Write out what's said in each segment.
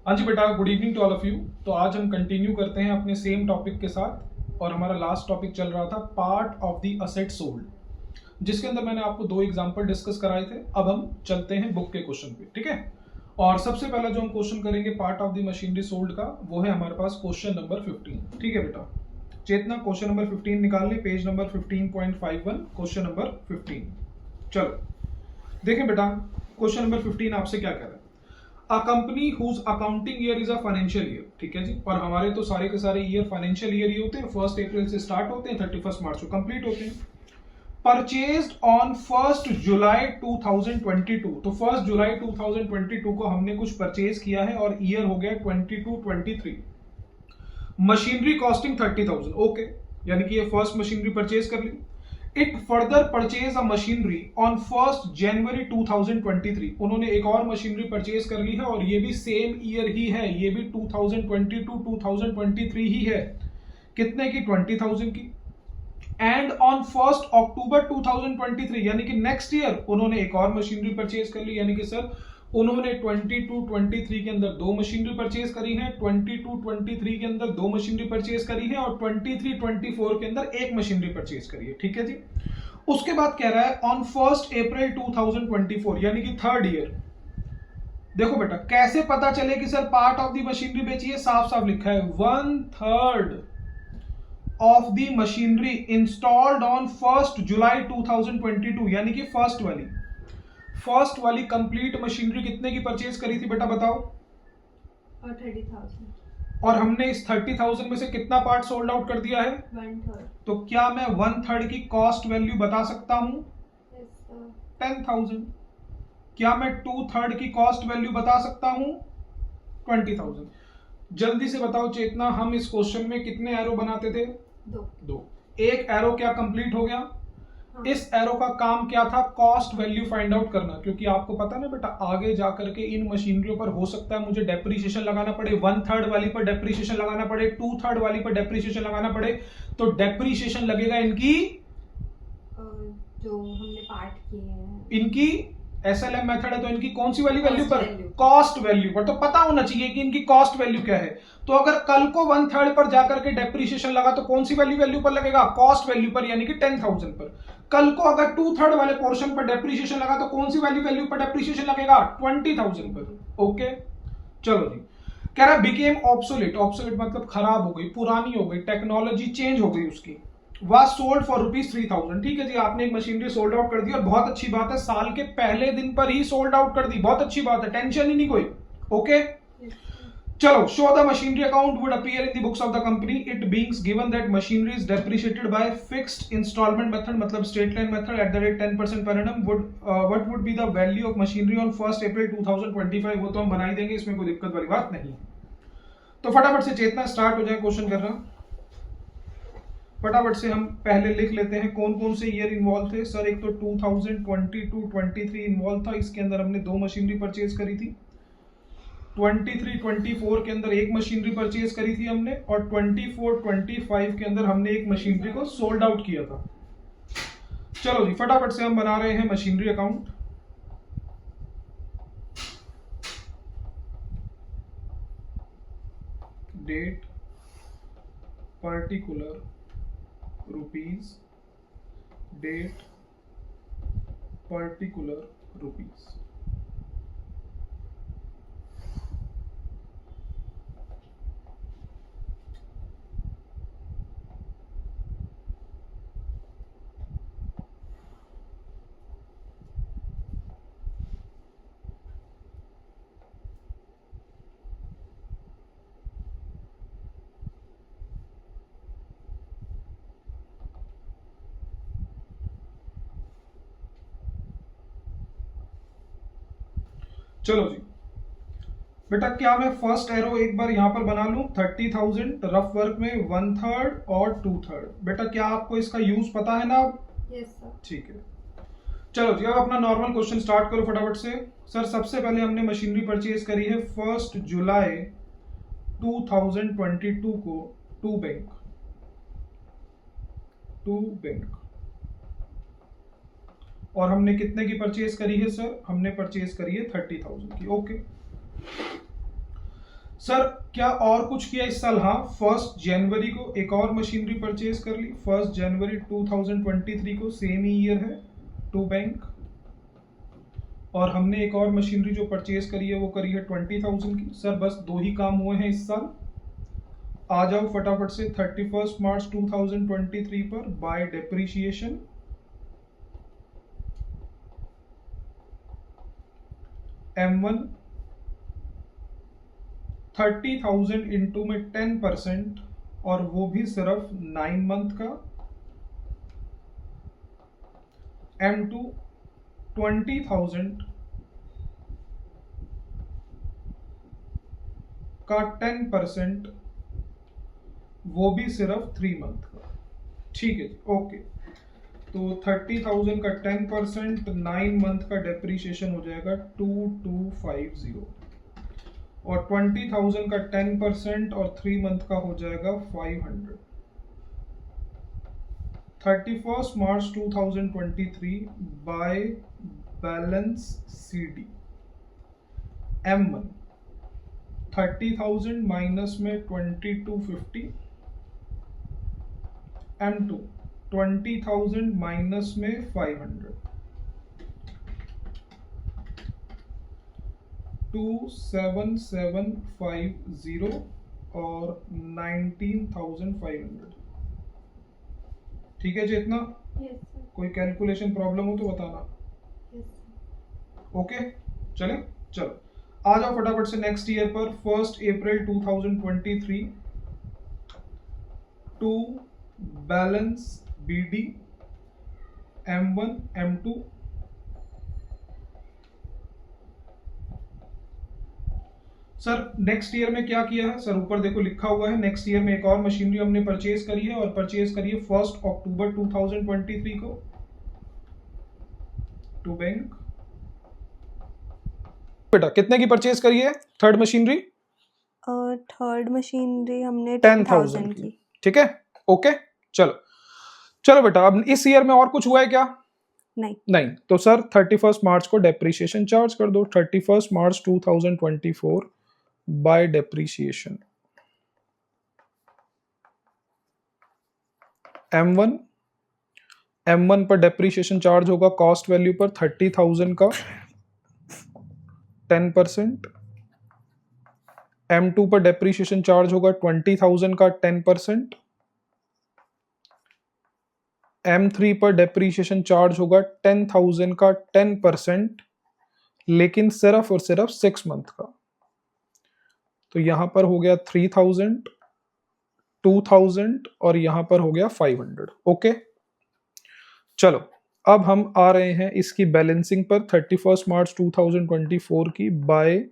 हाँ जी बेटा, good evening to all of you. तो आज हम कंटिन्यू करते हैं अपने सेम टॉपिक के साथ और हमारा लास्ट टॉपिक चल रहा था part of the asset sold, जिसके अंदर मैंने आपको दो एग्जांपल डिस्कस कराए थे। अब हम चलते हैं बुक के क्वेश्चन पे, ठीक है। और सबसे पहला जो हम क्वेश्चन करेंगे part of the machinery sold का, वो है हमारे पास क्वेश्चन नंबर 15। ठीक है बेटा, चेतना क्वेश्चन नंबर 15 निकाल ले, पेज नंबर 15.51, क्वेश्चन नंबर 15। चलो देखें बेटा, क्वेश्चन नंबर 15 आपसे क्या कह रहा है। A company whose accounting year is a financial year, ठीक है जी। और हमारे तो सारे के सारे ईयर फाइनेंशियल ईयर ही होते हैं, 1 अप्रैल से स्टार्ट होते हैं, 31 मार्च को कंप्लीट होते हैं। परचेज्ड ऑन 1 जुलाई 2022, तो 1 जुलाई 2022 को हमने कुछ परचेज किया है और ईयर हो गया 22-23। मशीनरी कॉस्टिंग 30,000, ओके, यानी कि ये फर्स्ट मशीनरी परचेज कर ली। It further purchase a machinery on 1 January 2023, उन्होंने एक और मशीनरी परचेज कर ली है और ये भी सेम ईयर ही है, ये भी 2022-2023 ही है। कितने की? 20,000 की। एंड ऑन 1 अक्टूबर 2023, यानी कि नेक्स्ट ईयर उन्होंने एक और मशीनरी परचेज कर ली, यानी कि सर उन्होंने 22-23 के अंदर दो मशीनरी परचेज करी है, 22-23 के अंदर दो मशीनरी परचेज करी है और 23-24 के अंदर एक मशीनरी परचेज करी है, ठीक है जी। उसके बाद कह रहा है ऑन 1 अप्रैल 2024, यानी कि थर्ड ईयर। देखो बेटा, कैसे पता चले कि sir part of the machinery बेची है? साफ साफ लिखा है 1/3 of the machinery installed on 1 जुलाई 2022, यानी कि फर्स्ट वाली कंप्लीट मशीनरी कितने की परचेज करी थी बेटा, बताओ। 30,000। और हमने इस 30,000 में से कितना पार्ट सोल्ड आउट कर दिया है? 1/3। तो क्या मैं 1/3 की कॉस्ट वैल्यू बता सकता हूं? Yes, sir. 10,000। क्या मैं 2/3 की कॉस्ट वैल्यू बता सकता हूं? 20,000। जल्दी से बताओ चेतना, हम इस क्वेश्चन में कितने एरो बनाते थे? दो। एक एरो क्या कंप्लीट हो गया? हाँ। इस एरो का काम क्या था? कॉस्ट वैल्यू फाइंड आउट करना, क्योंकि आपको पता ना बेटा, आगे जाकर के इन मशीनरियों पर हो सकता है मुझे डेप्रीशिएशन लगाना पड़े, 1/3 वाली पर डेप्रीशिएशन लगाना पड़े, 2/3 वाली पर डेप्रीशिएशन लगाना पड़े। तो डेप्रीशिएशन लगेगा इनकी, जो हमने पार्ट किए हैं, इनकी एसएलएम मेथड है तो इनकी कौन सी वाली वैल्यू पर? value. कॉस्ट वैल्यू पर। तो पता होना चाहिए कि इनकी कॉस्ट वैल्यू क्या है। तो अगर कल को 1/3 पर जाकर के डेप्रीशिएशन लगा तो कौन सी वैल्यू पर लगेगा? कॉस्ट वैल्यू पर, यानी कि 10,000 पर। कल को अगर 2/3 वाले पोर्शन पर डेप्रीशिएशन लगा तो कौन सी वैल्यू पर डेप्रीशिएशन लगेगा? 20,000 पर। ओके, चलो जी। कह रहा बिकेम ऑब्सोलेट, ऑब्सोलेट मतलब खराब हो गई, पुरानी हो गई, टेक्नोलॉजी चेंज हो गई उसकी। वाज सोल्ड फॉर ₹3,000, ठीक है जी। आपने एक मशीनरी सोल्ड आउट कर दी और बहुत अच्छी बात है, साल के पहले दिन पर ही सोल्ड आउट कर दी, बहुत अच्छी बात है, टेंशन ही नहीं कोई। ओके, चलो। Show the machinery account would appear in the books of the company, it beings given that machinery is depreciated by fixed instalment method, मतलब straight line method at the rate 10% per annum. What would be the value of machinery on 1 April 2025? वो तो हम बना ही देंगे, इसमें कोई दिक्कत वाली बात नहीं। तो फटाफट से चेतना स्टार्ट हो जाए क्वेश्चन करना। फटाफट से हम पहले लिख लेते हैं कौन कौन से ईयर इन्वॉल्व थे। सर एक तो 2022-23 इन्वॉल्व था, इसके अंदर हमने दो मशीनरी परचेज करी थी। 23-24 के अंदर एक मशीनरी परचेज करी थी हमने, और 24-25 के अंदर हमने एक मशीनरी को सोल्ड आउट किया था। चलो जी, फटाफट से हम बना रहे हैं machinery account. Date particular rupees, date particular rupees. चलो जी बेटा, क्या मैं फर्स्ट एरो एक बार यहां पर बना लूं? 30,000 रफ वर्क में 1/3 और 2/3। बेटा क्या आपको इसका यूज पता है ना अब? Yes sir. ठीक है, चलो जी। अब अपना नॉर्मल क्वेश्चन स्टार्ट करो फटाफट से। सर सबसे पहले हमने मशीनरी परचेज करी है 1 जुलाई 2022 को टू बैंक, और हमने कितने की परचेज करी है सर? हमने परचेज करी है 30,000 की। ओके, सर क्या और कुछ किया इस साल? हाँ, 1 जनवरी को एक और मशीनरी परचेज कर ली। 1 जनवरी 2023 को, सेम ही ईयर है, टू बैंक। और हमने एक और मशीनरी जो परचेज करी है वो करी है 20,000 की। सर बस 2 ही काम हुए हैं इस साल। आ जाओ फटाफट से 31 मार्च 2023 पर बाय डेप्रिसिएशन। M1 30,000 इंटू में 10%, और वो भी सिर्फ 9 मंथ का। M2 20,000 का 10%, वो भी सिर्फ 3 मंथ का। ठीक है जी, ओके। तो 30,000 का 10%, 9 मंथ का डेप्रीशिएशन हो जाएगा 2250, और 20,000 का 10% और 3 मंथ का हो जाएगा 500। 31 मार्च 2023 by balance CD। M1 30,000 minus में 2250, M2 20,000 माइनस में 500, 27,750 और 19,500। ठीक है जी इतना? Yes sir. कोई कैलकुलेशन प्रॉब्लम हो तो बताना। Yes sir. ओके चले, चलो आ जाओ फटाफट से नेक्स्ट ईयर पर। 1 April 2023 to balance BD M1 M2। Sir next year में क्या किया है? सर ऊपर देखो लिखा हुआ है, नेक्स्ट ईयर में एक और मशीनरी हमने परचेज करी है, और परचेज करी है 1 अक्टूबर 2023 को, टू बैंक। बेटा कितने की परचेज करी है थर्ड मशीनरी? थर्ड मशीनरी हमने 10,000 की। ठीक है, ओके चलो। चलो बेटा अब इस ईयर में और कुछ हुआ है क्या? नहीं। तो सर 31 मार्च को डेप्रीशिएशन चार्ज कर दो। 31 मार्च 2024 बाय डेप्रीशिएशन। M1 पर डेप्रीशिएशन चार्ज होगा कॉस्ट वैल्यू पर 30,000 का 10%। M2 पर डेप्रीशिएशन चार्ज होगा 20,000 का 10%। M3 पर डेप्रीशिएशन चार्ज होगा 10,000 का 10%, लेकिन सिर्फ और सिर्फ 6 मंथ का। तो यहां पर हो गया 3,000, 2,000 और यहां पर हो गया 500। ओके चलो अब हम आ रहे हैं इसकी बैलेंसिंग पर। 31 मार्च 2024 की by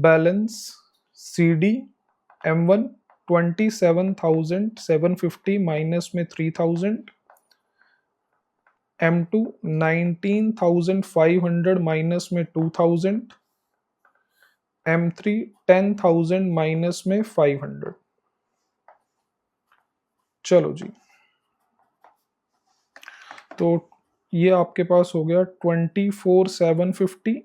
balance CD M1 27,750 minus में 3,000, M2 19,500 माइनस में 2,000, M3 10,000 माइनस में 500। चलो जी, तो ये आपके पास हो गया 24,750,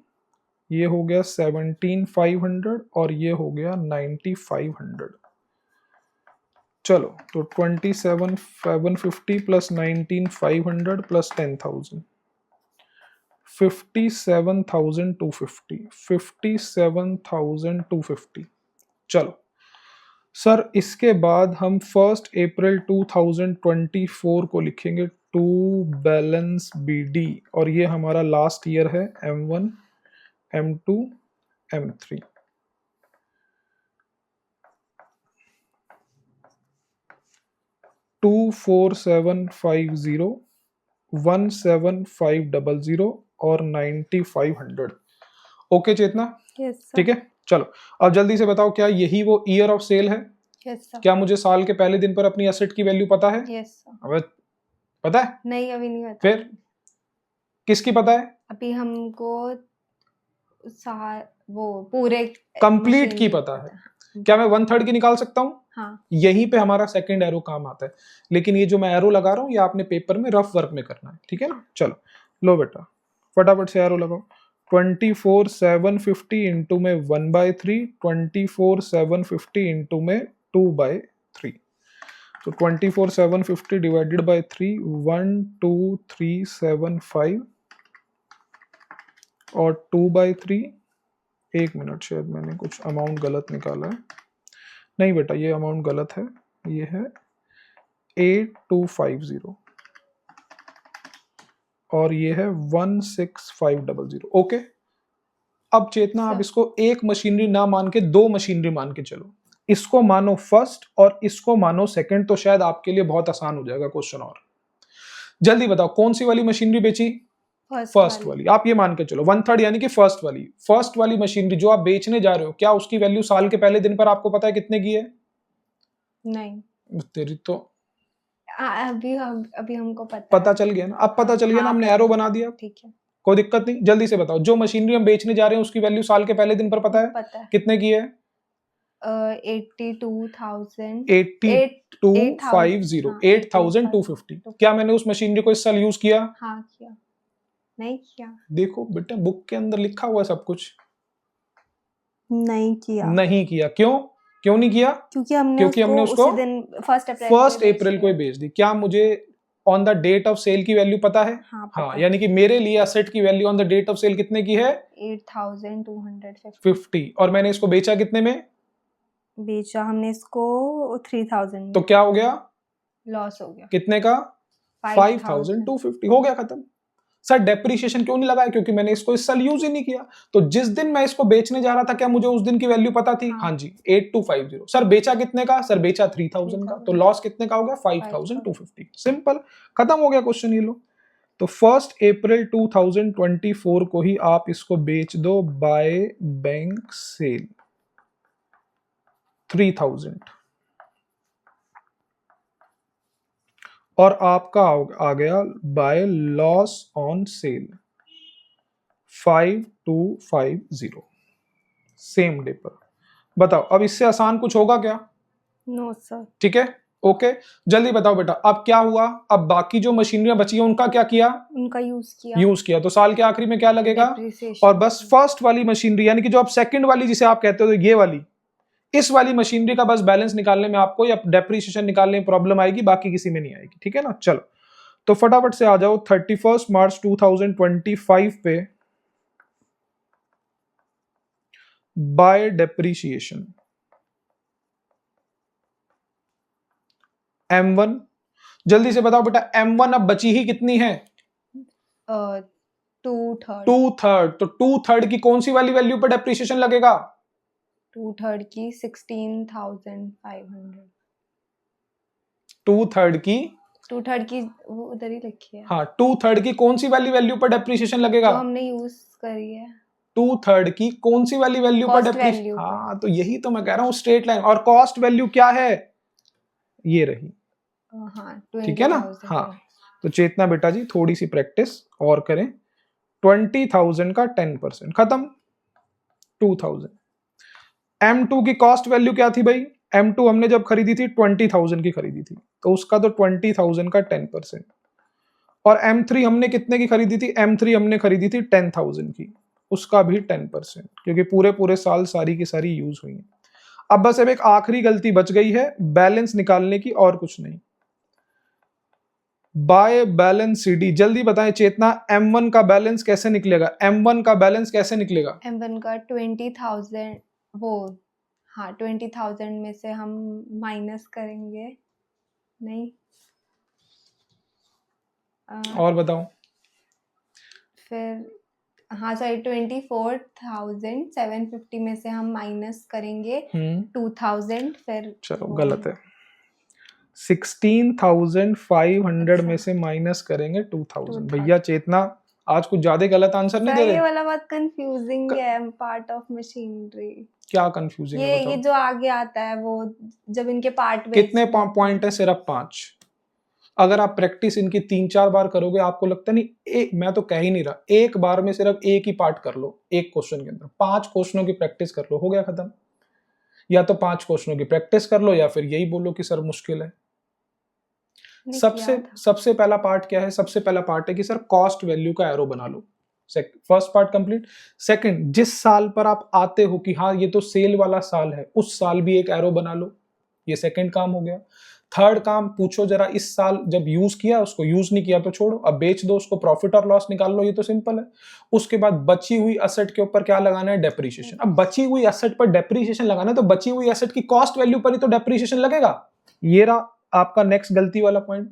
ये हो गया 17,500 और ये हो गया 9,500। चलो तो 27,750 प्लस 19,500 प्लस 10,000, 57,250, 57,250। चलो सर इसके बाद हम 1 अप्रैल 2024 को लिखेंगे टू बैलेंस BD, और ये हमारा लास्ट ईयर है M1 M2 M3। टू 4,750, 17,500 और 9,500। ओके चेतना? Yes sir. ठीक है चलो अब जल्दी से बताओ, क्या यही वो ईयर ऑफ सेल है? Yes sir. क्या मुझे साल के पहले दिन पर अपनी एसेट की वैल्यू पता है? Yes sir. अब पता है? नहीं अभी नहीं पता। फिर किसकी पता है? अभी हमको वो पूरे कंप्लीट की पता है। क्या मैं 1/3 की निकाल सकता हूँ? हाँ। यहीं पे हमारा सेकंड एरो काम आता है, लेकिन ये जो मैं एरो लगा रहा हूँ ये आपने पेपर में रफ वर्क में करना है, ठीक है ना? चलो लो बेटा फटाफट से एरो लगाओ। 24,750 इंटू में 1/3, 24,750 इंटू में 2/3। तो 24,750 डिवाइडेड बाय 3, 12375 और 2/3। एक मिनट, शायद मैंने कुछ अमाउंट गलत निकाला है। नहीं बेटा, ये अमाउंट गलत है, ये है 8250 और ये है 16500। ओके, अब चेतना आप इसको एक मशीनरी ना मान के दो मशीनरी मान के चलो। इसको मानो फर्स्ट और इसको मानो सेकंड, तो शायद आपके लिए बहुत आसान हो जाएगा क्वेश्चन। और जल्दी बताओ कौन सी वाली मशीनरी बेची? फर्स्ट वाली। आप ये मान के चलो 1/3 यानी कि फर्स्ट वाली मशीनरी जो आप बेचने जा रहे हो, क्या उसकी वैल्यू साल के पहले दिन पर आपको पता है कितने की है? नहीं। तेरी तो अभी हमको पता चल गया ना। अब पता चल गया ना, हमने एरो बना दिया। ठीक है, कोई दिक्कत नहीं। जल्दी से बताओ, जो मशीनरी हम बेचने जा रहे हैं उसकी वैल्यू साल के पहले दिन पर पता है? कितने की है? 82,000 8250 8250। क्या मैंने उस मशीनरी को इस साल यूज किया? हाँ किया। नहीं किया। देखो बेटा, बुक के अंदर लिखा हुआ है सब कुछ। नहीं किया। क्यों नहीं किया? क्योंकि हमने उसको उसी दिन 1 अप्रैल को ही बेच दी। क्या मुझे on the date of sale की वैल्यू पता है? हाँ, यानी कि मेरे लिए असेट की value on the date of sale कितने की है? 8250। और मैंने इसको बेचा कितने में? बेचा हमने इसको 3000। तो क्या हो गया? लॉस हो गया। कितने का? 5250। हो गया खत्म। सर डेप्रिसिएशन क्यों नहीं लगाया? क्योंकि मैंने इसको इस साल यूज ही नहीं किया। तो जिस दिन मैं इसको बेचने जा रहा था, क्या मुझे उस दिन की वैल्यू पता थी? हाँ जी, 8250। सर बेचा कितने का? सर बेचा 3000 का। तो लॉस कितने का हो गया? 5250। सिंपल, खत्म हो गया क्वेश्चन। ये लो, तो 1 अप्रैल 2024 को ही आप इसको बेच दो बाय बैंक सेल 3000 और आपका आ गया by loss on sale 5250 same day पर। बताओ अब इससे आसान कुछ होगा क्या? No sir. ठीक है, ओके। जल्दी बताओ बेटा, अब क्या हुआ? अब बाकी जो मशीनरियां बची हैं उनका क्या किया? उनका यूज किया। तो साल के आखिरी में क्या लगेगा? और बस फर्स्ट वाली मशीनरी यानी कि जो आप सेकंड वाली जिसे आप कहते हो, ये वाली, इस वाली मशीनरी का बस बैलेंस निकालने में आपको या डेप्रिसिएशन निकालने में प्रॉब्लम आएगी, बाकी किसी में नहीं आएगी। ठीक है ना? चलो तो फटाफट से आ जाओ 31 मार्च 2025 पे बाय डेप्रिसिएशन M1। जल्दी से बताओ बेटा, M1 अब बची ही कितनी है? 2/3। तो 2/3 की कौन सी वाली वैल्यू पर डेप्रिसिएशन लगेगा? 2/3 की 16,500। 2/3 की वो उधर ही लिखी है। हाँ, 2/3 की कौन सी वाली वैल्यू पर डेप्रिसिएशन लगेगा? तो हमने यूज करी है। 2/3 की कौन सी वाली वैल्यू पर डेप्रिसिएशन? हाँ, तो यही तो मैं कह रहा हूँ, स्ट्रेट लाइन। और कॉस्ट वैल्यू क्या है? ये रही। हाँ, ठीक है ना? हाँ, तो चेतना बेटा जी थोड़ी सी प्रैक्टिस और करें। 20,000 का 10% खत्म। 2000। M2 की कॉस्ट वैल्यू क्या थी भाई? M2 हमने जब खरीदी थी 20,000 की खरीदी थी, तो उसका तो 20,000 का 10%। और M3 हमने कितने की खरीदी थी? M3 हमने खरीदी थी 10,000 की, उसका भी 10%, क्योंकि पूरे साल सारी की सारी यूज हुई है। अब बस अब एक आखिरी गलती बच गई है बैलेंस निकालने की, और कुछ नहीं। By balance CD। जल्दी बताएं चेतना, M1 का बैलेंस कैसे निकलेगा? M1 का बैलेंस कैसे निकलेगा? M1 का 20,000 वो, हाँ 20,000 में से हम माइनस करेंगे। नहीं और बताओ फिर। हाँ सॉरी, 24,750 में से हम माइनस करेंगे 2,000। फिर चलो गलत है, 16,500 में से माइनस करेंगे 2,000। भैया चेतना आज कुछ ज्यादा गलत आंसर नहीं दे रहे? ये वाला बात कंफ्यूजिंग है। Part of machinery. क्या कंफ्यूजिंग है? ये जो आगे आता है वो, जब इनके पार्ट कितने पॉइंट है? सिर्फ 5। अगर आप प्रैक्टिस इनकी 3-4 बार करोगे, आपको लगता नहीं, एक मैं तो कह ही नहीं रहा, एक बार में सिर्फ एक ही पार्ट कर लो, एक क्वेश्चन के अंदर 5 क्वेश्चनों की प्रैक्टिस कर लो, हो गया खत्म। या तो 5 क्वेश्चनों की प्रैक्टिस कर लो, या फिर यही बोलो कि सर मुश्किल है। सबसे पहला पार्ट क्या है? सबसे पहला पार्ट है कि सर कॉस्ट वैल्यू का एरो बना लो। First part complete. सेकंड, जिस साल पर आप आते हो कि हाँ ये तो सेल वाला साल है, उस साल भी एक एरो बना लो, ये सेकंड काम हो गया। थर्ड काम, पूछो जरा इस साल जब यूज किया उसको, यूज नहीं किया तो छोड़ो, अब बेच दो उसको, प्रॉफिट और लॉस निकाल लो, ये तो सिंपल है। उसके बाद बची हुई एसेट के ऊपर क्या लगाना है, डेप्रीशिएशन। अब बची हुई एसेट पर डेप्रीशिएशन लगाना है तो बची हुई एसेट की कॉस्ट वैल्यू पर ही तो डेप्रीशिएशन लगेगा। ये रहा आपका नेक्स्ट गलती वाला पॉइंट।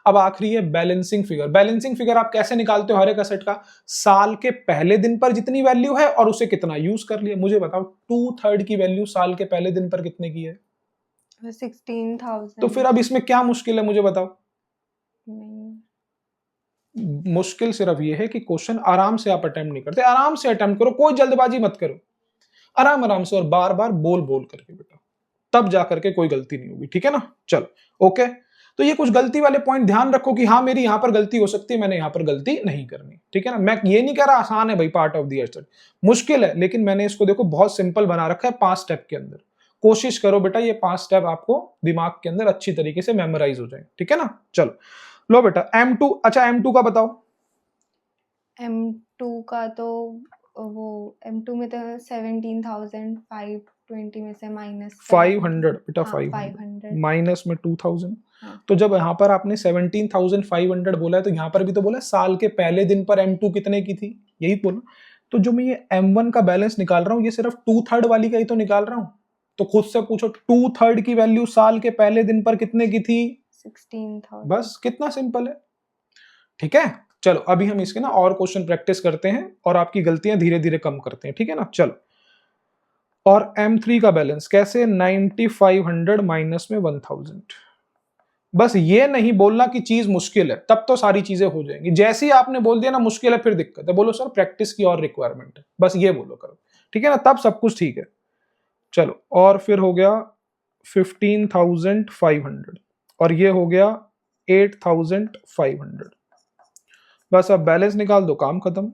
अब आखिरी है बैलेंसिंग फिगर। बैलेंसिंग फिगर आप कैसे निकालते हो हर एक एसेट का, साल के पहले दिन पर जितनी वैल्यू है और उसे कितना यूज कर लिया। मुझे बताओ 2/3 की वैल्यू साल के पहले दिन पर कितने की है? 16,000। तो फिर अब इसमें क्या मुश्किल है मुझे बताओ? नहीं, मुश्किल सिर्फ ये है कि क्वेश्चन आराम से आप अटेम्प्ट नहीं करते। आराम से अटेम्प्ट करो, कोई जल्दबाजी मत करो, आराम आराम से और बार बार बोल बोल करके बेटा, तब जाकर के कोई गलती नहीं होगी, ठीक है ना। चलो ओके, तो ये कुछ गलती वाले पॉइंट ध्यान रखो कि हाँ मेरी यहां पर गलती हो सकती है, मैंने यहां पर गलती नहीं करनी, ठीक है ना। मैं ये नहीं कह रहा आसान है भाई, पार्ट ऑफ द एसेट मुश्किल है, लेकिन मैंने इसको देखो बहुत सिंपल बना रखा है 5 स्टेप के अंदर। कोशिश करो बेटा ये 5 स्टेप आपको दिमाग के अंदर अच्छी तरीके से मेमोराइज हो जाए, ठीक है ना। चलो लो बेटा M2, अच्छा M2 का बताओ। M2 का तो वो M2 में तो 17,520 में से माइनस 500 बेटा, हाँ, 500 माइनस में 2000। हाँ। तो जब यहाँ पर आपने 17,500 बोला है तो यहाँ पर भी तो बोला है साल के पहले दिन पर M2 कितने की थी, यही बोला। तो जो मैं ये M1 का बैलेंस निकाल रहा हूँ ये सिर्फ 2/3 वाली का ही तो निकाल रहा हूँ। तो खुद से पूछो 2/3 की वैल्यू साल के पहले दिन पर कितने की थी? 16,000। बस कितना सिंपल है, ठीक है। चलो अभी हम इसके ना और क्वेश्चन प्रैक्टिस करते हैं और आपकी गलतियां धीरे धीरे कम करते हैं, ठीक है ना। चलो, और M3 का बैलेंस कैसे, 9500 माइनस में 1000। बस ये नहीं बोलना कि चीज मुश्किल है, तब तो सारी चीजें हो जाएंगी। जैसे ही आपने बोल दिया ना मुश्किल है फिर दिक्कत है, बोलो सर प्रैक्टिस की और रिक्वायरमेंट है, बस ये बोलो करो, ठीक है ना, तब सब कुछ ठीक है। चलो, और फिर हो गया 15,500 और ये हो गया 8,500। बस अब बैलेंस निकाल दो, काम खत्म।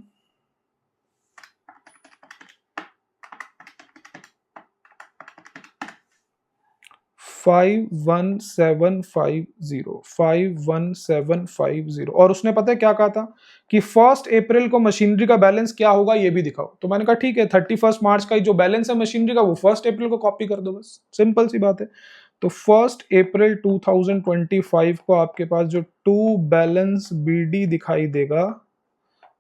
51750 और उसने पता है क्या कहा था कि 1 अप्रैल को मशीनरी का बैलेंस क्या होगा ये भी दिखाओ। तो मैंने कहा ठीक है 31 मार्च का जो बैलेंस है मशीनरी का वो 1 अप्रैल को कॉपी कर दो, बस सिंपल सी बात है। तो 1 अप्रैल 2025 को आपके पास जो टू बैलेंस BD दिखाई देगा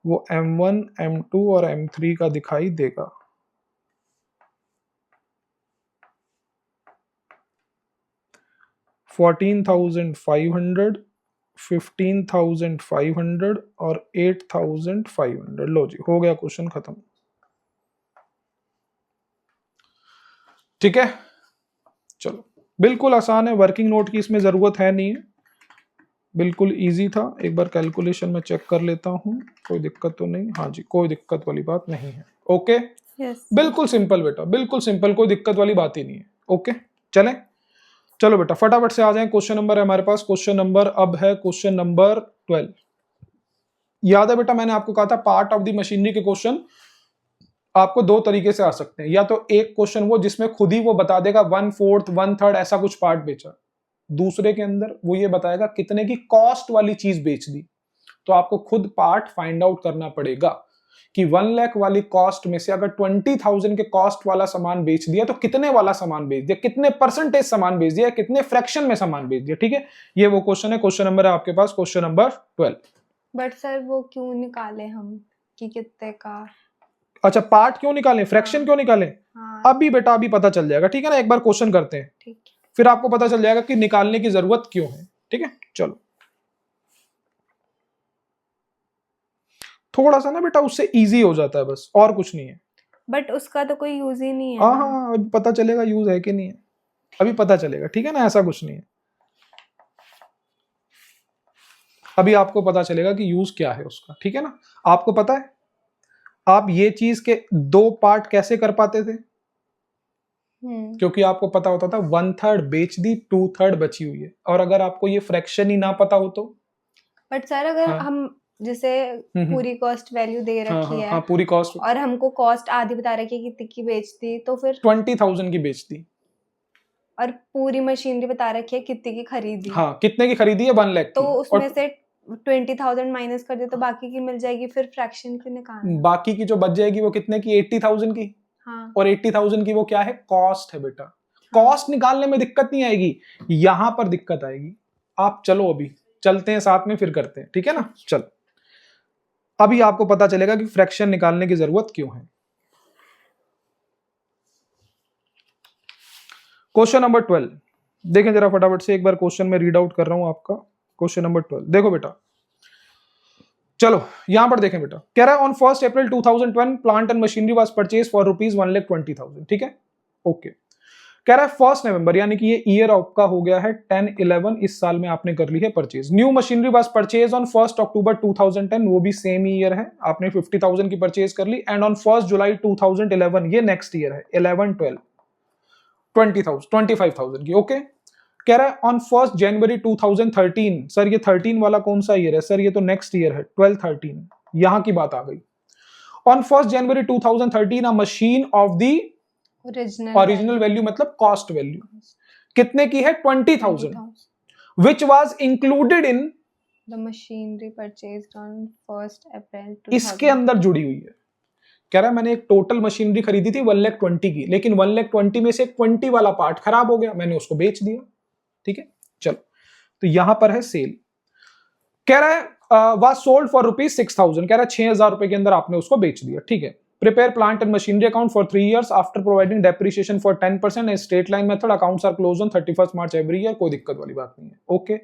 वो M1, M2 और M3 का दिखाई देगा। $14,500, 15,500 और 8,500। लो जी, हो गया क्वेश्चन खत्म, ठीक है। चलो बिल्कुल आसान है, वर्किंग नोट की इसमें जरूरत है नहीं है, बिल्कुल इजी था। एक बार कैलकुलेशन में चेक कर लेता हूँ, कोई दिक्कत तो नहीं, हाँ जी कोई दिक्कत वाली बात नहीं है, ओके। यस, बिल्कुल सिंपल बेटा, बिल्कुल सिंपल, कोई दिक्कत वाली बात ही नहीं है, ओके। चलें, चलो बेटा फटाफट से आ जाएं। क्वेश्चन नंबर है हमारे पास, क्वेश्चन नंबर अब है क्वेश्चन नंबर 12। याद है बेटा मैंने आपको कहा था पार्ट ऑफ द मशीनरी के क्वेश्चन आपको दो तरीके से आ सकते हैं, या तो एक क्वेश्चन वो जिसमें खुद ही वो बता देगा 1/4 1/3 ऐसा कुछ पार्ट बेचा, दूसरे के अंदर वो ये बताएगा कितने की कॉस्ट वाली चीज बेच दी। तो आपको खुद पार्ट फाइंड आउट करना पड़ेगा कि 1 लाख वाली कॉस्ट में से अगर 20,000 के कॉस्ट वाला सामान बेच दिया तो कितने वाला सामान बेच दिया, कितने परसेंटेज सामान बेच दिया, कितने फ्रैक्शन में सामान बेच दिया, ठीक है। ये वो क्वेश्चन है, क्वेश्चन नंबर है आपके पास क्वेश्चन नंबर 12। बट सर वो क्यों निकाले हम कि कितने का? अच्छा पार्ट क्यों निकालें, फ्रैक्शन क्यों निकालें? हाँ, अभी बेटा अभी पता चल जाएगा, ठीक है ना। एक बार क्वेश्चन करते हैं ठीक है। फिर आपको पता चल जाएगा कि निकालने की जरूरत क्यों है, ठीक है। चलो थोड़ा सा ना बेटा उससे इजी हो जाता है, बस और कुछ नहीं है। बट उसका तो कोई यूज ही नहीं है हाँ ना। हाँ अभी पता चलेगा यूज है कि नहीं है, अभी पता चलेगा, ठीक है ना, ऐसा कुछ नहीं है। अभी आपको पता चलेगा कि यूज क्या है उसका, ठीक है ना। आपको पता है आप ये चीज के 2 पार्ट कैसे कर पाते थे, क्योंकि आपको पता होता था 1/3 बेच दी, 2/3 बची हुई है। और अगर आपको ये फ्रैक्शन ही ना पता हो तो? बट सर अगर हाँ। हम जैसे पूरी कॉस्ट वैल्यू दे हाँ, रखी हाँ, है हाँ, पूरी कॉस्ट और हमको कॉस्ट आधी बता रखी है कितनी की बेचती, तो फिर 20,000 की बेच दी और पूरी मशीनरी बता रखी है कितनी की खरीदी, हाँ, कितने की खरीदी है 1 लाख तो की, उसमें और से 20,000 माइनस कर दे तो बाकी की मिल जाएगी, फिर फ्रैक्शन क्यों निकालना? बाकी की जो बच जाएगी वो कितने की, 80,000 की। हाँ और 80,000 की वो क्या है, कॉस्ट है बेटा। हाँ कॉस्ट निकालने में दिक्कत नहीं आएगी, यहां पर दिक्कत आएगी। आप चलो अभी चलते हैं साथ में, फिर करते हैं, ठीक है ना। चलो अभी आपको पता चलेगा कि फ्रैक्शन निकालने की जरूरत क्यों है। क्वेश्चन नंबर 12 देखें जरा फटाफट से, एक बार क्वेश्चन में रीड आउट कर रहा हूं आपका। क्वेश्चन नंबर 12 देखो बेटा, चलो यहां पर देखें बेटा, कह रहा है on 1 April 2012 plant and machinery was purchase for ₹1,20,000, ठीक है, ओके। कह रहा है 1 नवंबर, यानी कि ये ईयर आपका हो गया है 10-11, इस साल में आपने कर ली है purchase. New machinery was purchase on 1 अक्टूबर 2010, वो भी सेम ईयर है, आपने 50,000 की परचेज कर ली। एंड ऑन 1 जुलाई 2011, ये नेक्स्ट ईयर है, 11-12 20,000 25,000 की, ओके। कह रहा है ऑन 1 जनवरी 2013, सर ये 13 वाला कौन सा ईयर है, सर ये तो नेक्स्ट ईयर है, 12-13, यहां की बात आ गई। On 1 January 2013 a machine of the original value मतलब कॉस्ट वैल्यू कितने की है, 20,000, which was included in the machinery purchased on 1 अप्रैल इसके अंदर जुड़ी हुई है। कह रहा है मैंने एक टोटल मशीनरी खरीदी थी 1,20,000 की, लेकिन 1,20,000 में से 20 वाला पार्ट खराब हो गया, मैंने उसको बेच दिया, ठीक है। चलो तो यहां पर है सेल। कह रहा है वाज सोल्ड फॉर ₹6,000, कह रहा है 6,000 रुपए के अंदर आपने उसको बेच दिया, ठीक है। Prepare plant and machinery account for 3 years after providing depreciation for 10% and straight line method, accounts are close on 31 March every year, कोई दिक्कत वाली बात नहीं है, ओके।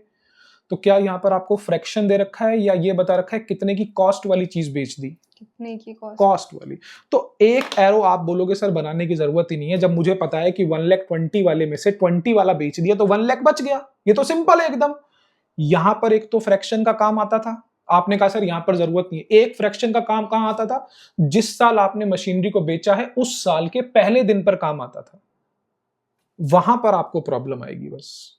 तो क्या यहां पर आपको फ्रैक्शन दे रखा है या ये बता रखा है कितने की कॉस्ट वाली चीज बेच दी, कितने की कॉस्ट वाली। तो एक एरो आप बोलोगे सर बनाने की जरूरत ही नहीं है, जब मुझे पता है कि 1,20,000 वाले में से 20 वाला बेच दिया तो 1,00,000 बच गया, ये तो सिंपल है एकदम। यहां पर एक तो फ्रैक्शन का काम आता था, आपने कहा सर यहां पर जरूरत नहीं है। एक फ्रैक्शन का काम कहां आता था, जिस साल आपने मशीनरी को बेचा है उस साल के पहले दिन पर काम आता था, वहां पर आपको प्रॉब्लम आएगी बस,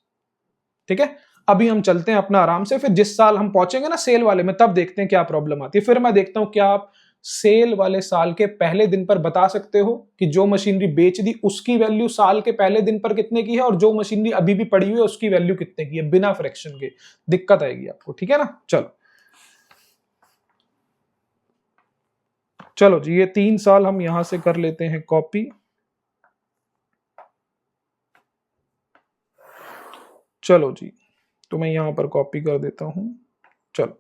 ठीक है। अभी हम चलते हैं अपना आराम से, फिर जिस साल हम पहुंचेंगे ना सेल वाले में, तब देखते हैं क्या प्रॉब्लम आती है। फिर मैं देखता हूं क्या आप सेल वाले साल के पहले दिन पर बता सकते हो कि जो मशीनरी बेच दी उसकी वैल्यू साल के पहले दिन पर कितने की है, और जो मशीनरी अभी भी पड़ी हुई है उसकी वैल्यू कितने की है, बिना फ्रैक्शन के। दिक्कत आएगी आपको, ठीक है ना। चलो चलो जी, ये 3 साल हम यहां से कर लेते हैं कॉपी। चलो जी, तो मैं यहां पर कॉपी कर देता हूं। चलो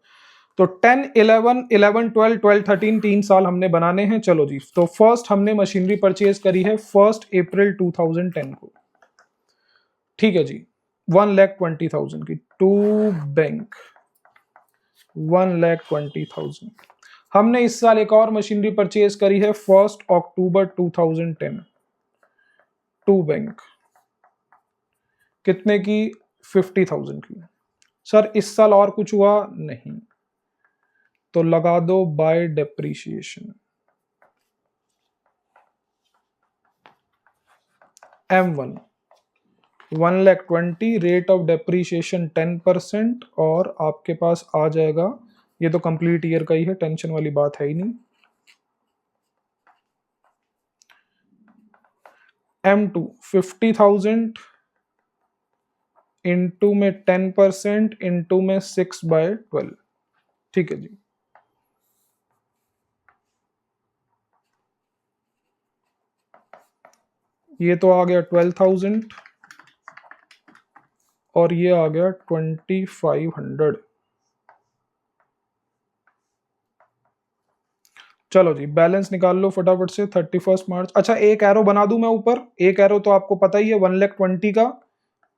तो 10, 11, 11, 12, 12, 13 3 साल हमने बनाने हैं। चलो जी, तो फर्स्ट हमने मशीनरी परचेज करी है 1 अप्रैल 2010 को, ठीक है जी, 1,20,000 की टू बैंक, 1,20,000। हमने इस साल एक और मशीनरी परचेज करी है 1 अक्टूबर 2010 टू बैंक, कितने की, 50,000 की। सर इस साल और कुछ हुआ नहीं, तो लगा दो by depreciation, M1 1,20,000, rate of depreciation 10%, और आपके पास आ जाएगा, ये तो कंप्लीट ईयर का ही है, टेंशन वाली बात है ही नहीं। M2 50,000 इंटू में 10% इंटू में 6/12, ठीक है जी। ये तो आ गया 12,000 और ये आ गया 2,500। चलो जी, बैलेंस निकाल लो फटाफट से 31 मार्च। अच्छा एक एरो बना दूं मैं ऊपर, एक एरो तो आपको पता ही है 1,20,000 का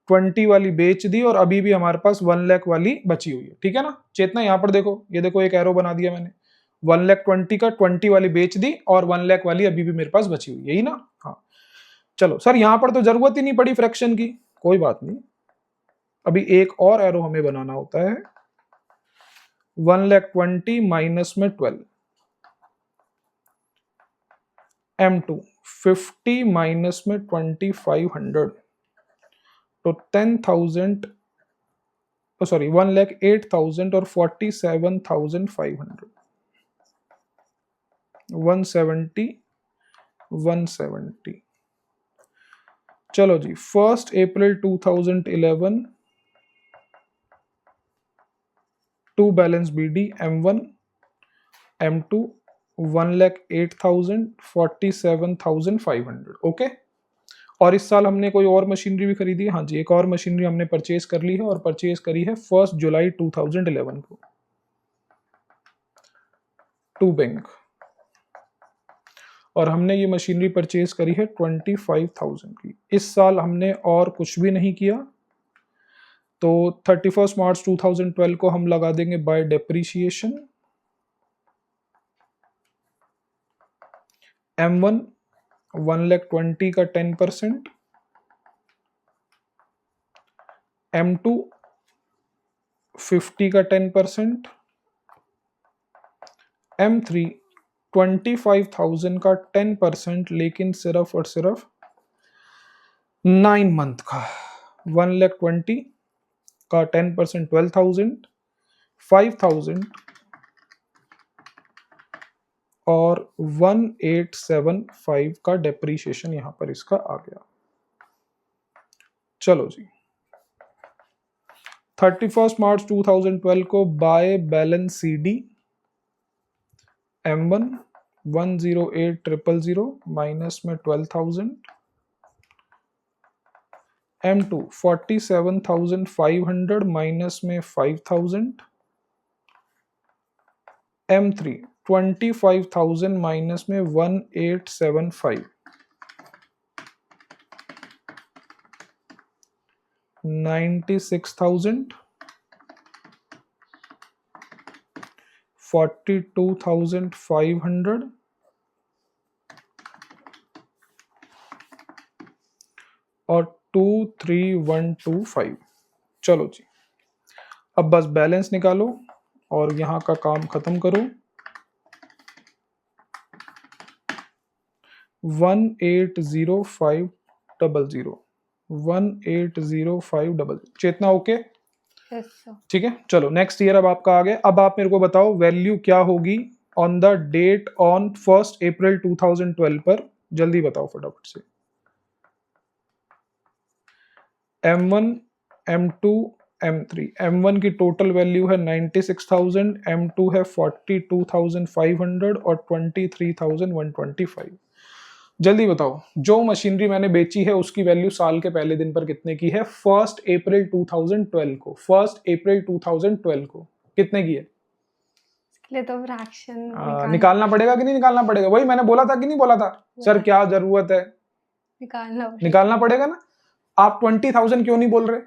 20 वाली बेच दी, और अभी भी हमारे पास 1,00,000 वाली बची हुई है, ठीक है ना। चेतना यहाँ पर देखो, ये देखो एक एरो बना दिया मैंने, 1,20,000 का 20 वाली बेच दी और 1,00,000 वाली अभी भी मेरे पास बची हुई है, यही ना। हाँ चलो सर, यहां पर तो जरूरत ही नहीं पड़ी फ्रैक्शन की, कोई बात नहीं। अभी एक और एरो हमें बनाना होता है, 1,20,000 माइनस में 12, M2 50 माइनस में 2,500, तो 10,000, सॉरी 1,08,000 और 47,500, 170, 170। चलो जी, 1 April 2011 to balance BD M1 M2 1,08,000 47,500 okay. और इस साल हमने कोई और मशीनरी भी खरीदी है, हाँ जी एक और मशीनरी हमने परचेज कर ली है और परचेज करी है 1 जुलाई 2011 को टू बैंक, और हमने ये मशीनरी परचेज करी है 25,000 की। इस साल हमने और कुछ भी नहीं किया, तो 31 मार्च 2012 को हम लगा देंगे बाय डेप्रीशिएशन M1 1,20,000 का 10%, M2 50 का 10%, M3 25,000 का 10%, लेकिन सिर्फ और सिर्फ 9 मंथ का 1,20,000 का 10% 12,000 5,000 और 1,875 का डेप्रीशिएशन यहां पर इसका आ गया। चलो जी 31 मार्च 2012 को by balance CD M1 108,000 minus में 12,000, M2 47,500 माइनस में 5,000, M3 25,000 माइनस में 1,875, 96,000 42,500 और 23,125। चलो जी अब बस बैलेंस निकालो और यहां का काम खत्म करो। 1,805,000 1,805,000 चेतना ओके ठीक है। चलो नेक्स्ट ईयर अब आपका आ गया। अब आप मेरे को बताओ वैल्यू क्या होगी ऑन द डेट ऑन 1 अप्रैल 2012 पर, जल्दी बताओ फटाफट से। M1 M2 M3, M1 की टोटल वैल्यू है 96,000, M2 है 42,500 और 23,125। जल्दी बताओ जो मशीनरी मैंने बेची है उसकी वैल्यू साल के पहले दिन पर कितने की है 1 अप्रैल 2012 को, 1 अप्रैल 2012 को कितने की है? इसलिए तो फ्रैक्शन निकालना पड़ेगा कि नहीं निकालना पड़ेगा? वही मैंने बोला था कि नहीं बोला था सर क्या जरूरत है, निकालना पड़ेगा ना। आप 20,000 क्यों नहीं बोल रहे?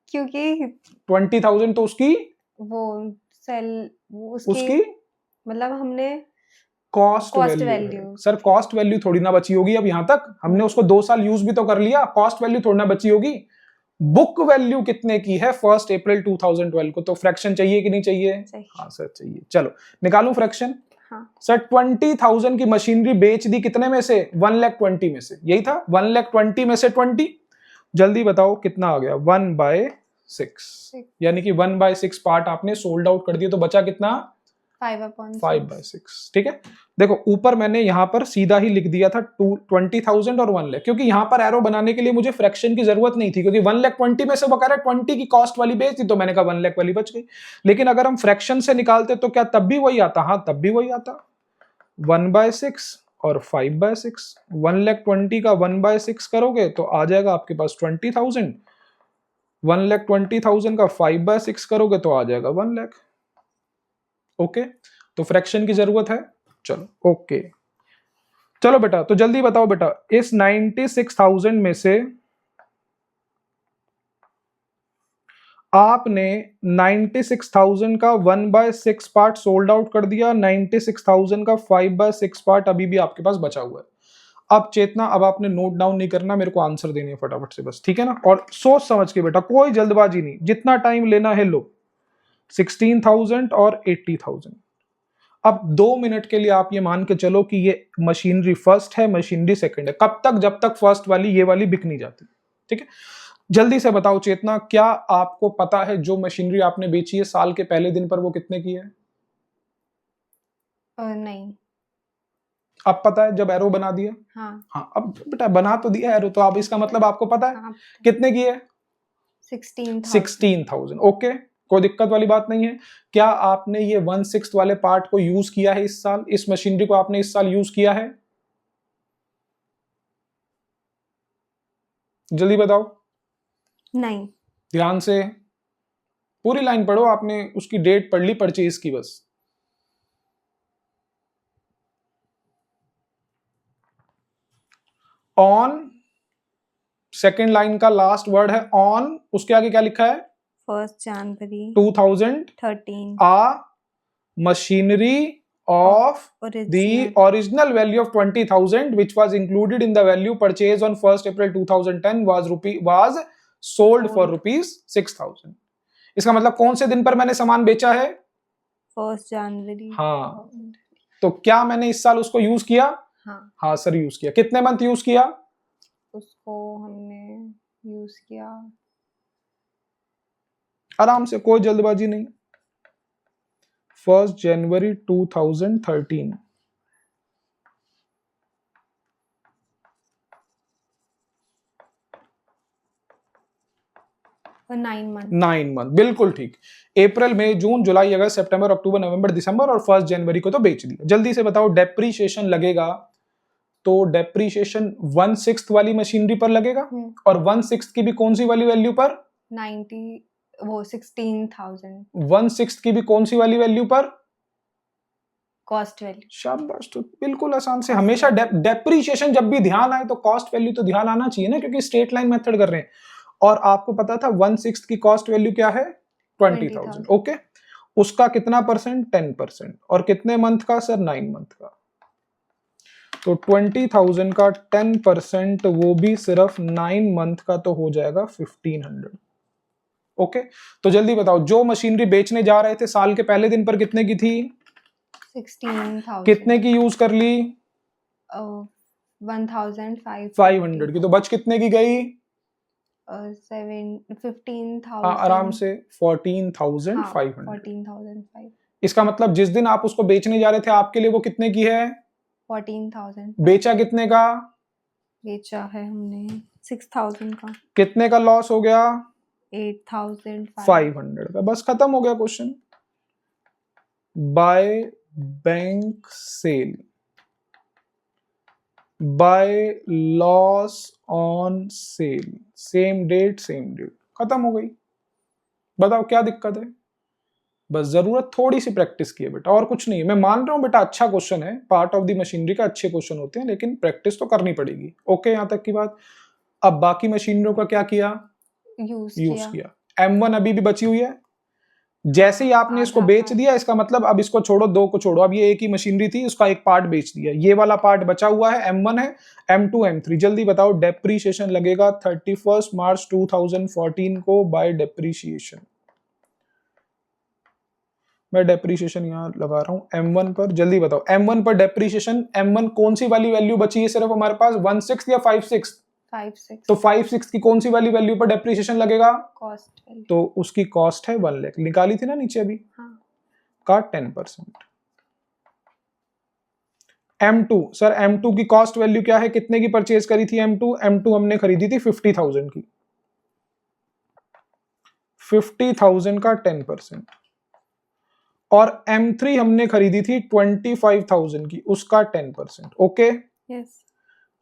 क्योंकि 20,000 तो उसकी वो सेल उसकी मतलब हमने cost value. Sir cost value थोड़ी ना बची होगी अब यहाँ तक, हमने उसको 2 साल यूज भी तो कर लिया, कॉस्ट वैल्यू थोड़ी ना बची होगी। बुक वैल्यू कितने की है 1 अप्रैल 2012 को, तो फ्रैक्शन चाहिए कि नहीं चाहिए? हाँ सर चाहिए। चलो निकालूं फ्रैक्शन। हाँ। सर 20,000 की मशीनरी बेच दी कितने में से? 1,20,000 में से, यही था 1,20,000 में से 20। जल्दी बताओ कितना आ गया? 1/6, यानी कि 1/6 पार्ट आपने सोल्ड आउट कर दिया, तो बचा कितना? 5/6। ठीक है देखो ऊपर मैंने यहां पर सीधा ही लिख दिया था 20,000 और 1 लाख, क्योंकि यहां पर एरो बनाने के लिए मुझे फ्रैक्शन की जरूरत नहीं थी, क्योंकि 1,20,000 में से वो कह रहा है 20 की कॉस्ट वाली बेच दी, तो मैंने कहा 1 लाख वाली बच गई। लेकिन अगर हम फ्रैक्शन से निकालते तो क्या तब भी वही आता? हाँ तब भी वही आता, 1/6 और 5/6। 1,20,000 का 1/6 करोगे तो आ जाएगा आपके पास 20,000, 1,20,000 का 5/6 करोगे तो आ जाएगा 1 लाख। ओके तो फ्रैक्शन की जरूरत है। चलो ओके चलो बेटा, तो जल्दी बताओ बेटा इस 96,000 में से आपने 96,000 का 1/6 पार्ट सोल्ड आउट कर दिया, 96,000 का 5/6 पार्ट अभी भी आपके पास बचा हुआ है। अब चेतना अब आपने नोट डाउन नहीं करना, मेरे को आंसर देने हैं फटाफट से बस, ठीक है ना। और सोच समझ के बेटा, कोई जल्दबाजी नहीं, जितना टाइम लेना है लो। 16,000 और 80,000। अब 2 मिनट के लिए आप ये मान के चलो कि ये मशीनरी फर्स्ट है, मशीनरी सेकंड है। कब तक? जब तक फर्स्ट वाली ये वाली बिक नहीं जाती। ठीक है जल्दी से बताओ चेतना, क्या आपको पता है जो मशीनरी आपने बेची है साल के पहले दिन पर वो कितने की है? नहीं। अब पता है जब एरो बना दिया? हाँ अब बेटा बना तो दिया एरो, तो अब इसका मतलब आपको पता है कितने की है? 16,000। 16,000 ओके कोई दिक्कत वाली बात नहीं है। क्या आपने ये 1/6 वाले पार्ट को यूज किया है इस साल? इस मशीनरी को आपने इस साल यूज किया है? जल्दी बताओ। नहीं। ध्यान से पूरी लाइन पढ़ो, आपने उसकी डेट पढ़ ली परचेज की बस। ऑन, सेकेंड लाइन का लास्ट वर्ड है ऑन, उसके आगे क्या लिखा है? 1 जनवरी 2013 13 a machinery of the original value of 20,000 which was included in the value purchased on 1st April 2010 was sold for rupees 6,000। इसका मतलब कौन से दिन पर मैंने सामान बेचा है? 1 जनवरी। हाँ, तो क्या मैंने इस साल उसको यूज किया? हाँ सर यूज किया। कितने मंथ यूज किया उसको? हमने यूज किया, आराम से, कोई जल्दबाजी नहीं। 1 जनवरी 2013। 9 मंथ, बिल्कुल ठीक। अप्रैल मई जून जुलाई अगस्त सितंबर अक्टूबर नवंबर दिसंबर और 1 जनवरी को तो बेच दिया। जल्दी से बताओ डेप्रीशिएशन लगेगा तो डेप्रीशिएशन 1/6 वाली मशीनरी पर लगेगा और 1/6 की भी कौन सी वाली वैल्यू पर? 16,000। 1/6 की भी कौन सी वाली वैल्यू पर? Cost value. शाबाश, तो बिल्कुल आसान से। हमेशा डेप्रीशिएशन जब भी ध्यान आए तो कॉस्ट वैल्यू तो ध्यान आना चाहिए ना, क्योंकि स्ट्रेट लाइन मेथड कर रहे हैं। और आपको पता था 1/6 की कॉस्ट वैल्यू क्या है? 20,000। ओके, उसका कितना परसेंट? 10%। और कितने मंथ का सर? 9 मंथ का। तो 20,000 का 10% वो भी सिर्फ 9 मंथ का तो हो जाएगा 1500। ओके, तो जल्दी बताओ, जो मशीनरी बेचने जा रहे थे साल के पहले दिन पर कितने की थी? 16,000। कितने की यूज कर ली? 1,500 की। तो बच कितने की गई? 15,000। आराम से 14,500। 14,500। इसका मतलब जिस दिन आप उसको बेचने जा रहे थे आपके लिए वो कितने की है? 14,000। बेचा कितने का? बेचा है हमने 6,000 का। कितने का लॉस हो गया? 8,500 का। बस खत्म हो गया question. By bank sale, by loss on sale, same date, खत्म हो गई। बताओ क्या दिक्कत है? बस जरूरत थोड़ी सी प्रैक्टिस की है बेटा, और कुछ नहीं है। मैं मान रहा हूं बेटा अच्छा क्वेश्चन है, पार्ट ऑफ द मशीनरी का अच्छे क्वेश्चन होते हैं, लेकिन प्रैक्टिस तो करनी पड़ेगी। ओके, यहां तक की बात। अब बाकी मशीनरियों का क्या किया? यूज किया। M1 अभी भी बची हुई है। जैसे ही आपने इसको बेच दिया, इसका मतलब अब इसको छोड़ो, दो को छोड़ो, अब ये एक ही मशीनरी थी, उसका एक पार्ट बेच दिया, ये वाला पार्ट बचा हुआ है, M1 है, M2 M3। जल्दी बताओ डेप्रीशिएशन लगेगा 31 मार्च 2014 को बाय डेप्रीशिएशन। मैं डेप्रीशिएशन यहां लगा रहा हूं M1 पर। जल्दी बताओ M1 पर डेप्रीशिएशन, M1 कौन सी वाली वैल्यू बची है सिर्फ हमारे पास? 1/6 या 5/6? 5/6। तो 5/6 की कौन सी वाली वैल्यू पर डेप्रीशिएशन लगेगा? Cost value. तो उसकी कॉस्ट है 1 लाख, निकाली थी ना नीचे अभी। हाँ। का 10%। M2 सर, M2 की कॉस्ट वैल्यू क्या है? कितने की परचेज करी थी M2 हमने खरीदी थी 50,000 की। 50,000 का 10%। और M3 हमने खरीदी थी 25,000 की, उसका 10%। Okay, yes.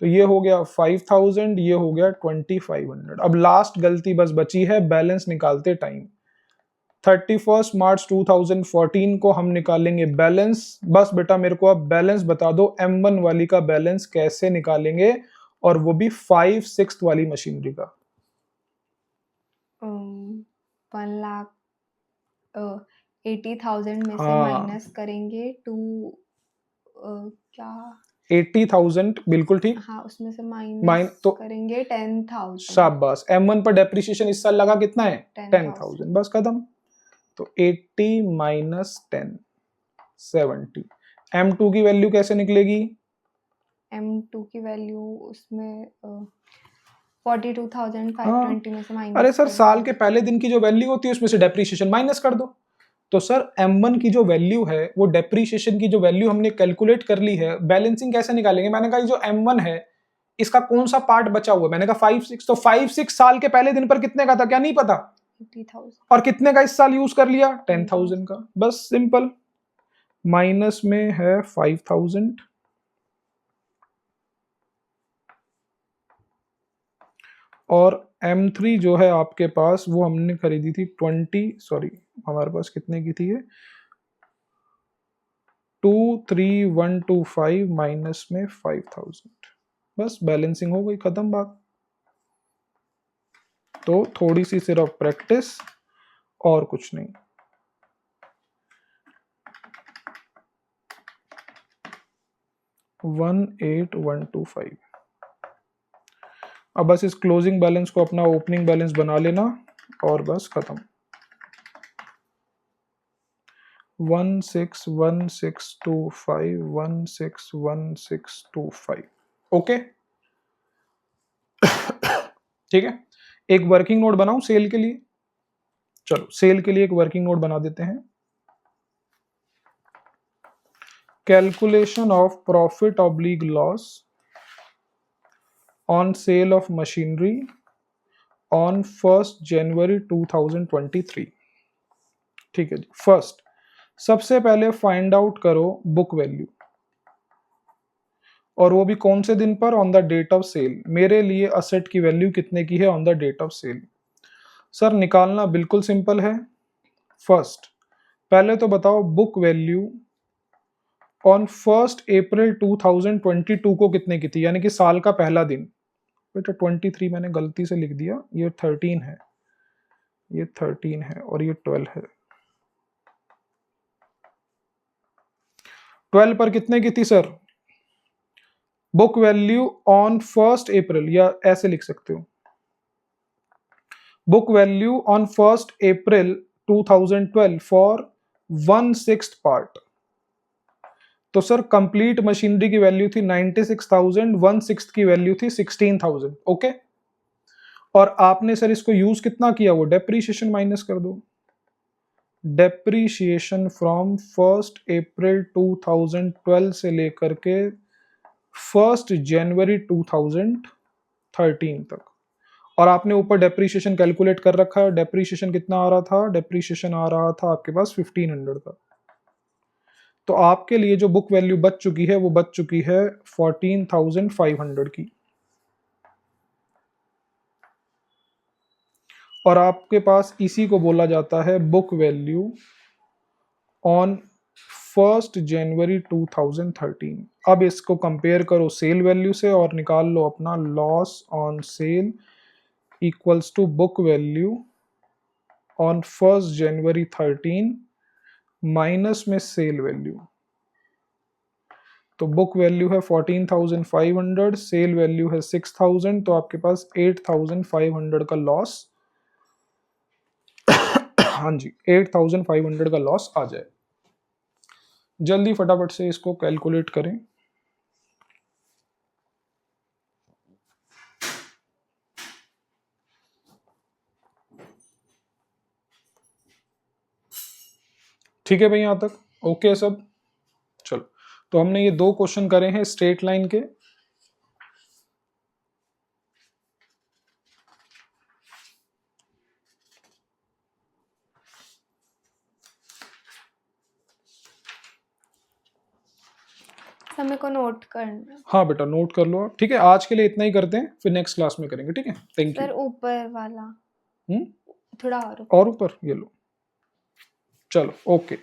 तो ये हो गया 5,000, ये हो गया 2,500। अब लास्ट गलती बस बची है, बैलेंस निकालते टाइम। 31 मार्च 2014 को हम निकालेंगे बैलेंस। बस बेटा मेरे को अब बैलेंस बता दो, M1 वाली का बैलेंस कैसे निकालेंगे, और वो भी 5/6 वाली मशीनरी का। 1,80,000 में से माइनस करेंगे क्या 80,000, बिल्कुल ठीक। हाँ, उसमें से माइनस तो करेंगे 10,000। शाबाश। M1 पर डेप्रिसिएशन इस साल लगा कितना है? 10,000। बस खत्म। तो 80 माइनस 10, 70। M2 की वैल्यू कैसे निकलेगी? M2 की वैल्यू उसमें 42,520 में से माइनस। अरे सर, साल के पहले दिन की जो वैल्यू होती है उसमें से डेप्रिसिएशन माइनस कर दो। तो सर M1 की जो वैल्यू है, वो डेप्रिसिएशन की जो वैल्यू हमने कैलकुलेट कर ली है, बैलेंसिंग कैसे निकालेंगे? मैंने कहा जो M1 है इसका कौन सा पार्ट बचा हुआ है? मैंने कहा 5/6। तो 5/6 साल के पहले दिन पर कितने का था, क्या नहीं पता? 80,000 और कितने का इस साल यूज कर लिया? 10,000 का। बस सिंपल। माइनस में है 5,000 और M3 जो है आपके पास वो हमने खरीदी थी 20, हमारे पास कितने की थी ये? 23125 माइनस में 5,000। बस बैलेंसिंग हो गई, खत्म बात। तो थोड़ी सी सिर्फ प्रैक्टिस और कुछ नहीं। वन 8,125। अब बस इस क्लोजिंग बैलेंस को अपना ओपनिंग बैलेंस बना लेना और बस खत्म। 161625 161625। ओके ठीक है। एक वर्किंग नोट बनाऊं सेल के लिए? चलो सेल के लिए एक वर्किंग नोट बना देते हैं। Calculation of profit oblique loss on sale of machinery on 1 January 2023। ठीक है जी। फर्स्ट, सबसे पहले फाइंड आउट करो बुक वैल्यू, और वो भी कौन से दिन पर? On the date of sale. मेरे लिए असेट की वैल्यू कितने की है on the date of sale? Sir निकालना बिल्कुल सिंपल है। फर्स्ट, पहले तो बताओ बुक वैल्यू ऑन 1 अप्रैल 2022 को कितने की थी, यानी कि साल का पहला दिन। बेटा 23 मैंने गलती से लिख दिया, ये 13 है, ये 13 है और ये 12 है। 12 पर कितने की थी सर? बुक वैल्यू ऑन 1 अप्रैल, या ऐसे लिख सकते हो, book value on 1 April 2012 for 1/6 part. तो सर कंप्लीट मशीनरी की वैल्यू थी 96,000, 1/6 की वैल्यू थी 16,000। ओके, और आपने सर इसको यूज कितना किया? वो डेप्रीशिएशन माइनस कर दो। डेप्रीशिएशन फ्रॉम 1 अप्रैल 2012 से लेकर के 1 जनवरी 2013 तक, और आपने ऊपर डेप्रीशिएशन कैलकुलेट कर रखा है। डेप्रीशिएशन कितना आ रहा था? डेप्रीशिएशन आ रहा था आपके पास 1500 का। तो आपके लिए जो बुक वैल्यू बच चुकी है वो बच चुकी है 14,500 की, और आपके पास इसी को बोला जाता है बुक वैल्यू ऑन 1 जनवरी 2013। अब इसको कंपेयर करो सेल वैल्यू से और निकाल लो अपना loss on sale equals to book value on 1 January 13 minus में सेल वैल्यू। तो बुक वैल्यू है 14,500, सेल वैल्यू है 6,000, तो आपके पास 8,500 का लॉस हाँ जी 8,500 का लॉस आ जाए। जल्दी फटाफट से इसको कैलकुलेट करें। ठीक है भाई, यहां तक ओके सब? चलो, तो हमने ये 2 क्वेश्चन करे हैं स्ट्रेट लाइन के। समय को नोट करना। हाँ बेटा नोट कर लो आप। ठीक है, आज के लिए इतना ही करते हैं, फिर नेक्स्ट क्लास में करेंगे। ठीक है, थैंक सर यू। ऊपर वाला थोड़ा और और ऊपर ये लो। चलो ओके।